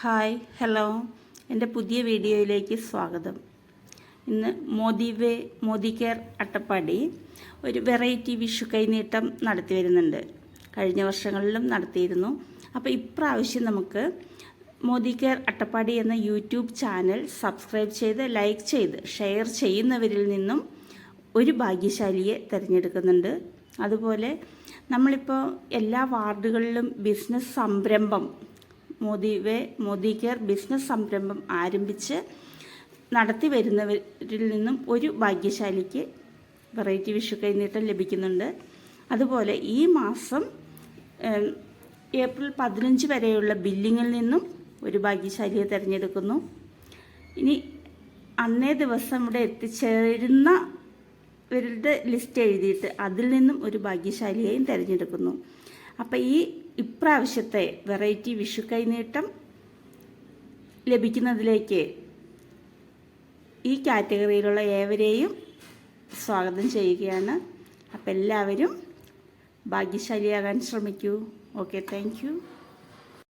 Hi hello, എൻ്റെ പുതിയ വീഡിയോയിലേക്ക് സ്വാഗതം. ഇന്ന് മോദി കെയർ അട്ടപ്പാടി ഒരു വെറൈറ്റി വിഷു കൈനീട്ടം നടത്തി വരുന്നുണ്ട്. കഴിഞ്ഞ വർഷങ്ങളിലും നടത്തിയിരുന്നു. അപ്പോൾ ഇപ്രാവശ്യം നമുക്ക് മോദി കെയർ അട്ടപ്പാടി എന്ന യൂട്യൂബ് ചാനൽ സബ്സ്ക്രൈബ് ചെയ്ത് ലൈക്ക് ചെയ്ത് ഷെയർ ചെയ്യുന്നവരിൽ നിന്നും ഒരു ഭാഗ്യശാലിയെ തിരഞ്ഞെടുക്കുന്നുണ്ട്. നമ്മളിപ്പോൾ എല്ലാ വാർഡുകളിലും ബിസിനസ് സംരംഭം മോദി കെയർ ബിസിനസ് സംരംഭം ആരംഭിച്ച് നടത്തി വരുന്നവരിൽ നിന്നും ഒരു ഭാഗ്യശാലിക്ക് വെറൈറ്റി വിഷു കൈനീട്ടം ലഭിക്കുന്നുണ്ട്. അതുപോലെ ഈ മാസം ഏപ്രിൽ 15 വരെയുള്ള ബില്ലിങ്ങിൽ നിന്നും ഒരു ഭാഗ്യശാലിയെ തിരഞ്ഞെടുക്കുന്നു. ഇനി അന്നേ ദിവസം ഇവിടെ എത്തിച്ചേരുന്നവരുടെ ലിസ്റ്റ് എഴുതിയിട്ട് അതിൽ നിന്നും ഒരു ഭാഗ്യശാലിയെയും തിരഞ്ഞെടുക്കുന്നു. അപ്പോൾ ഇപ്രാവശ്യത്തെ വെറൈറ്റി വിഷു കൈനീട്ടം ലഭിക്കുന്നതിലേക്ക് ഈ കാറ്റഗറിയിലുള്ള ഏവരെയും സ്വാഗതം ചെയ്യുകയാണ്. അപ്പോൾ എല്ലാവരും ഭാഗ്യശാലിയാകാൻ ശ്രമിക്കൂ. Okay, thank U.